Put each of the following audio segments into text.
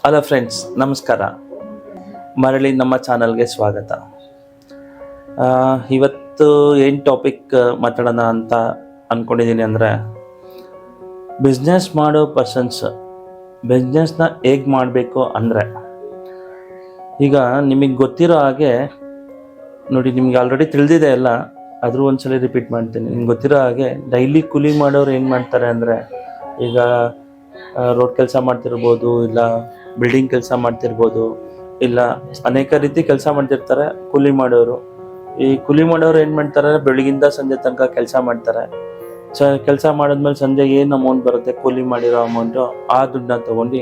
Hello friends, ನಮಸ್ಕಾರ. ಮರಳಿ ನಮ್ಮ ಚಾನಲ್ಗೆ ಸ್ವಾಗತ. ಇವತ್ತು ಏನು ಟಾಪಿಕ್ ಮಾತಾಡೋಣ ಅಂತ ಅಂದ್ಕೊಂಡಿದ್ದೀನಿ ಅಂದರೆ, ಬಿಸ್ನೆಸ್ ಮಾಡೋ ಪರ್ಸನ್ಸ್ ಬಿಸ್ನೆಸ್ನ ಹೇಗೆ ಮಾಡಬೇಕು ಅಂದರೆ, ಈಗ ನಿಮಗೆ ಗೊತ್ತಿರೋ ಹಾಗೆ ನೋಡಿ, ನಿಮ್ಗೆ ಆಲ್ರೆಡಿ ತಿಳಿದಿದೆ ಎಲ್ಲ, ಆದರೂ ಒಂದ್ಸಲ ರಿಪೀಟ್ ಮಾಡ್ತೀನಿ. ನಿಮ್ಗೆ ಗೊತ್ತಿರೋ ಹಾಗೆ ಡೈಲಿ ಕೂಲಿ ಮಾಡೋರು ಏನು ಮಾಡ್ತಾರೆ ಅಂದರೆ, ಈಗ ರೋಡ್ ಕೆಲಸ ಮಾಡ್ತಿರ್ಬೋದು, ಇಲ್ಲ ಬಿಲ್ಡಿಂಗ್ ಕೆಲಸ ಮಾಡ್ತಿರ್ಬೋದು, ಇಲ್ಲ ಅನೇಕ ರೀತಿ ಕೆಲಸ ಮಾಡ್ತಿರ್ತಾರೆ ಕೂಲಿ ಮಾಡೋರು. ಈ ಕೂಲಿ ಮಾಡೋರು ಏನು ಮಾಡ್ತಾರೆ, ಬೆಳಗಿಂದ ಸಂಜೆ ತನಕ ಕೆಲಸ ಮಾಡ್ತಾರೆ. ಕೆಲಸ ಮಾಡಿದ್ಮೇಲೆ ಸಂಜೆ ಏನು ಅಮೌಂಟ್ ಬರುತ್ತೆ, ಕೂಲಿ ಮಾಡಿರೋ ಅಮೌಂಟು, ಆ ದುಡ್ಡನ್ನ ತೊಗೊಂಡು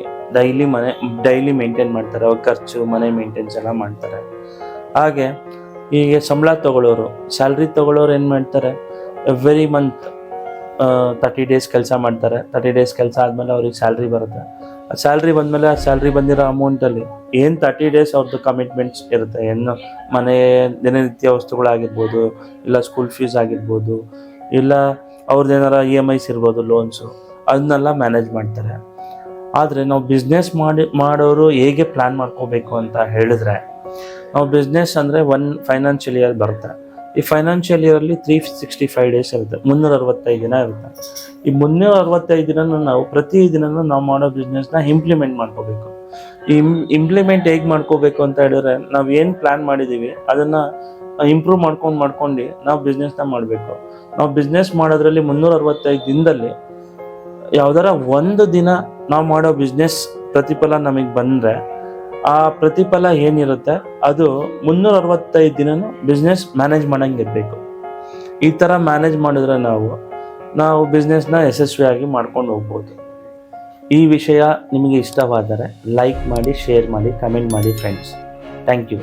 ಡೈಲಿ ಮೇಂಟೈನ್ ಮಾಡ್ತಾರೆ. ಅವ್ರ ಖರ್ಚು, ಮನೆ ಮೇಂಟೈನ್ಸ್ ಎಲ್ಲ ಮಾಡ್ತಾರೆ. ಹಾಗೆ ಹೀಗೆ ಸಂಬಳ ತೊಗೊಳ್ಳೋರು, ಸ್ಯಾಲ್ರಿ ತೊಗೊಳ್ಳೋರು ಏನು ಮಾಡ್ತಾರೆ, ಎವ್ರಿ ಮಂತ್ 30 ಡೇಸ್ ಕೆಲಸ ಮಾಡ್ತಾರೆ. 30 ಡೇಸ್ ಕೆಲಸ ಆದಮೇಲೆ ಅವ್ರಿಗೆ ಸ್ಯಾಲ್ರಿ ಬರುತ್ತೆ. ಆ ಸ್ಯಾಲ್ರಿ ಬಂದಮೇಲೆ ಆ ಸ್ಯಾಲ್ರಿ ಬಂದಿರೋ ಅಮೌಂಟಲ್ಲಿ ಏನು 30 ಡೇಸ್ ಅವ್ರದ್ದು ಕಮಿಟ್ಮೆಂಟ್ಸ್ ಇರುತ್ತೆ, ಏನು ಮನೆ ದಿನನಿತ್ಯ ವಸ್ತುಗಳಾಗಿರ್ಬೋದು, ಇಲ್ಲ ಸ್ಕೂಲ್ ಫೀಸ್ ಆಗಿರ್ಬೋದು, ಇಲ್ಲ ಅವ್ರದ್ದು ಏನಾರ EMIs ಇರ್ಬೋದು, ಲೋನ್ಸು, ಅದನ್ನೆಲ್ಲ ಮ್ಯಾನೇಜ್ ಮಾಡ್ತಾರೆ. ಆದರೆ ನಾವು ಬಿಸ್ನೆಸ್ ಮಾಡೋರು ಹೇಗೆ ಪ್ಲ್ಯಾನ್ ಮಾಡ್ಕೋಬೇಕು ಅಂತ ಹೇಳಿದ್ರೆ, ನಾವು ಬಿಸ್ನೆಸ್ ಅಂದರೆ 1 ಫೈನಾನ್ಷಿಯಲ್ ಇಯರ್ ಬರುತ್ತೆ. ಈ ಫೈನಾನ್ಷಿಯಲ್ ಇಯರಲ್ಲಿ 365 ಡೇಸ್ ಇರುತ್ತೆ, 365 ದಿನ ಇರುತ್ತೆ. ಈ 365 ದಿನ ನಾವು ಪ್ರತಿ ದಿನನೂ ನಾವು ಮಾಡೋ ಬಿಸ್ನೆಸ್ನ ಇಂಪ್ಲಿಮೆಂಟ್ ಮಾಡ್ಕೋಬೇಕು. ಈ ಇಂಪ್ಲಿಮೆಂಟ್ ಹೇಗೆ ಮಾಡ್ಕೋಬೇಕು ಅಂತ ಹೇಳಿದ್ರೆ, ನಾವು ಏನು ಪ್ಲ್ಯಾನ್ ಮಾಡಿದ್ದೀವಿ ಅದನ್ನು ಇಂಪ್ರೂವ್ ಮಾಡ್ಕೊಂಡು ನಾವು ಬಿಸ್ನೆಸ್ನ ಮಾಡಬೇಕು. ನಾವು ಬಿಸ್ನೆಸ್ ಮಾಡೋದ್ರಲ್ಲಿ 365 ದಿನದಲ್ಲಿ ಯಾವ್ದಾರ ಒಂದು ದಿನ ನಾವು ಮಾಡೋ ಬಿಸ್ನೆಸ್ ಪ್ರತಿಫಲ ನಮಗೆ ಬಂದರೆ, ಆ ಪ್ರತಿಫಲ ಏನಿರುತ್ತೆ ಅದು 365 ದಿನನೂ ಬಿಸ್ನೆಸ್ ಮ್ಯಾನೇಜ್ ಮಾಡಂಗಿರಬೇಕು. ಈ ಥರ ಮ್ಯಾನೇಜ್ ಮಾಡಿದ್ರೆ ನಾವು ಬಿಸ್ನೆಸ್ನ ಯಶಸ್ವಿಯಾಗಿ ಮಾಡ್ಕೊಂಡು ಹೋಗ್ಬೋದು. ಈ ವಿಷಯ ನಿಮಗೆ ಇಷ್ಟವಾದರೆ ಲೈಕ್ ಮಾಡಿ, ಶೇರ್ ಮಾಡಿ, ಕಮೆಂಟ್ ಮಾಡಿ ಫ್ರೆಂಡ್ಸ್. Thank you.